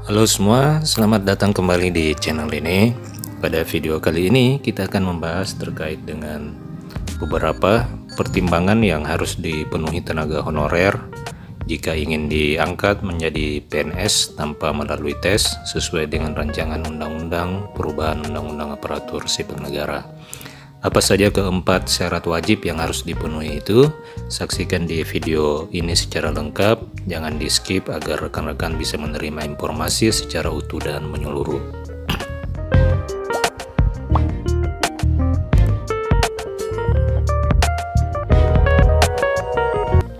Halo semua, selamat datang kembali di channel ini. Pada video kali ini kita akan membahas terkait dengan beberapa pertimbangan yang harus dipenuhi tenaga honorer jika ingin diangkat menjadi PNS tanpa melalui tes sesuai dengan rancangan undang-undang perubahan undang-undang aparatur sipil negara. Apa saja keempat syarat wajib yang harus dipenuhi itu? Saksikan di video ini secara lengkap, jangan di skip agar rekan-rekan bisa menerima informasi secara utuh dan menyeluruh.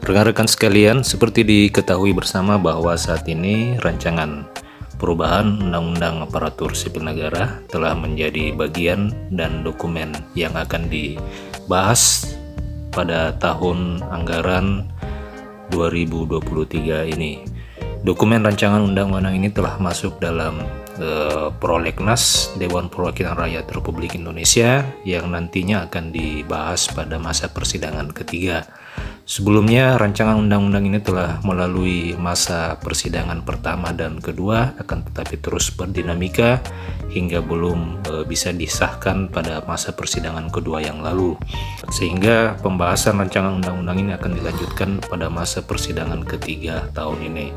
Rekan-rekan sekalian, seperti diketahui bersama bahwa saat ini rancangan perubahan Undang-Undang Aparatur Sipil Negara telah menjadi bagian dan dokumen yang akan dibahas pada tahun anggaran 2023 ini. Dokumen rancangan undang-undang ini telah masuk dalam Prolegnas Dewan Perwakilan Rakyat Republik Indonesia yang nantinya akan dibahas pada masa persidangan ketiga. Sebelumnya, rancangan undang-undang ini telah melalui masa persidangan pertama dan kedua, akan tetapi terus berdinamika hingga belum bisa disahkan pada masa persidangan kedua yang lalu. Sehingga pembahasan rancangan undang-undang ini akan dilanjutkan pada masa persidangan ketiga tahun ini.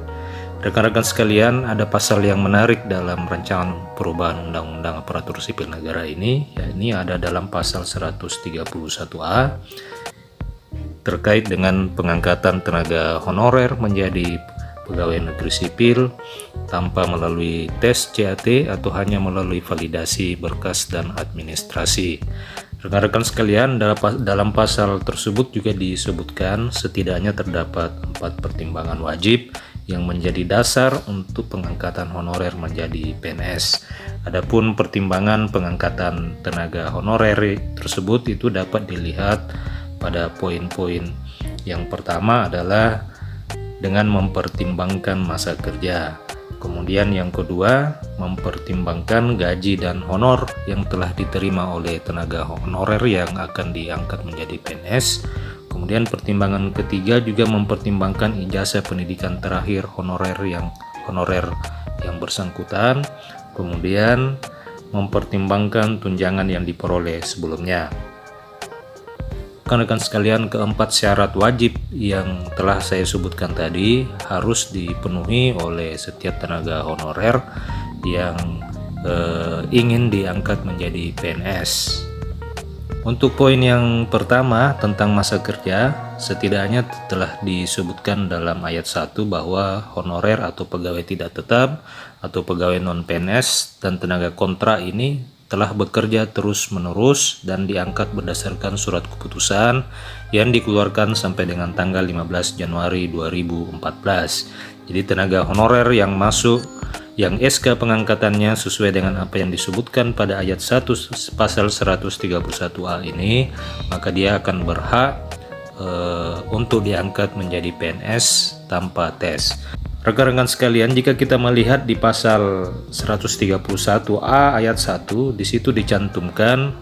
Rekan-rekan sekalian, ada pasal yang menarik dalam rancangan perubahan Undang-Undang Aparatur Sipil Negara ini, yakni ada dalam pasal 131A terkait dengan pengangkatan tenaga honorer menjadi pegawai negeri sipil tanpa melalui tes CAT atau hanya melalui validasi berkas dan administrasi. Rekan-rekan sekalian, dalam pasal tersebut juga disebutkan setidaknya terdapat 4 pertimbangan wajib yang menjadi dasar untuk pengangkatan honorer menjadi PNS. Adapun pertimbangan pengangkatan tenaga honorer tersebut itu dapat dilihat pada poin-poin. Yang pertama adalah dengan mempertimbangkan masa kerja. Kemudian yang kedua, mempertimbangkan gaji dan honor yang telah diterima oleh tenaga honorer yang akan diangkat menjadi PNS. Kemudian pertimbangan ketiga juga mempertimbangkan ijazah pendidikan terakhir honorer yang bersangkutan. Kemudian mempertimbangkan tunjangan yang diperoleh sebelumnya. Rekan-rekan sekalian, keempat syarat wajib yang telah saya sebutkan tadi harus dipenuhi oleh setiap tenaga honorer yang ingin diangkat menjadi PNS. Untuk poin yang pertama tentang masa kerja, setidaknya telah disebutkan dalam ayat 1 bahwa honorer atau pegawai tidak tetap atau pegawai non-PNS dan tenaga kontrak ini telah bekerja terus-menerus dan diangkat berdasarkan surat keputusan yang dikeluarkan sampai dengan tanggal 15 Januari 2014. Jadi tenaga honorer yang masuk yang SK pengangkatannya sesuai dengan apa yang disebutkan pada ayat 1 pasal 131A ini, maka dia akan berhak untuk diangkat menjadi PNS tanpa tes. Rekan-rekan sekalian, jika kita melihat di pasal 131A ayat 1, di situ dicantumkan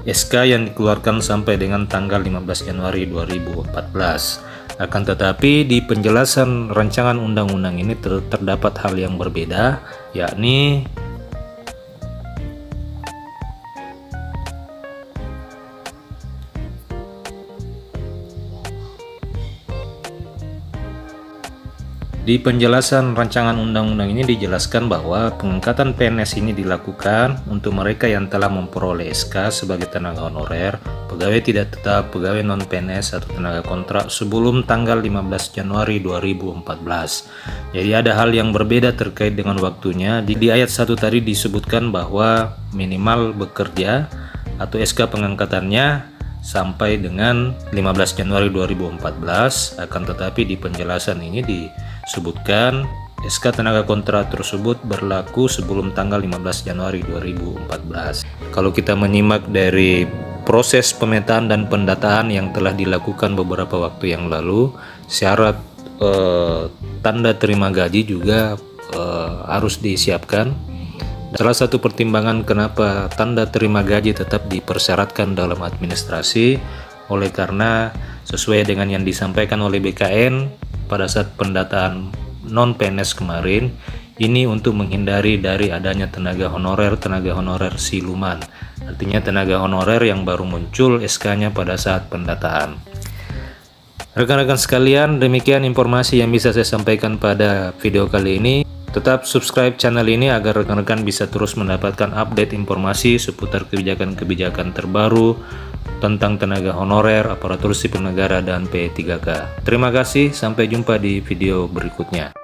SK yang dikeluarkan sampai dengan tanggal 15 Januari 2014. Akan tetapi di penjelasan rancangan undang-undang ini terdapat hal yang berbeda, yakni di penjelasan rancangan undang-undang ini dijelaskan bahwa pengangkatan PNS ini dilakukan untuk mereka yang telah memperoleh SK sebagai tenaga honorer, pegawai tidak tetap, pegawai non-PNS atau tenaga kontrak sebelum tanggal 15 Januari 2014. Jadi ada hal yang berbeda terkait dengan waktunya. Di ayat 1 tadi disebutkan bahwa minimal bekerja atau SK pengangkatannya sampai dengan 15 Januari 2014, akan tetapi di penjelasan ini disebutkan SK tenaga kontrak tersebut berlaku sebelum tanggal 15 Januari 2014. Kalau kita menyimak dari proses pemetaan dan pendataan yang telah dilakukan beberapa waktu yang lalu, syarat tanda terima gaji juga harus disiapkan. Salah satu pertimbangan kenapa tanda terima gaji tetap dipersyaratkan dalam administrasi oleh karena sesuai dengan yang disampaikan oleh BKN pada saat pendataan non-PNS kemarin, Ini untuk menghindari dari adanya tenaga honorer siluman. Artinya tenaga honorer yang baru muncul SK-nya pada saat pendataan. Rekan-rekan sekalian, demikian informasi yang bisa saya sampaikan pada video kali ini. Tetap subscribe channel ini agar rekan-rekan bisa terus mendapatkan update informasi seputar kebijakan-kebijakan terbaru tentang tenaga honorer, aparatur sipil negara, dan P3K. Terima kasih, sampai jumpa di video berikutnya.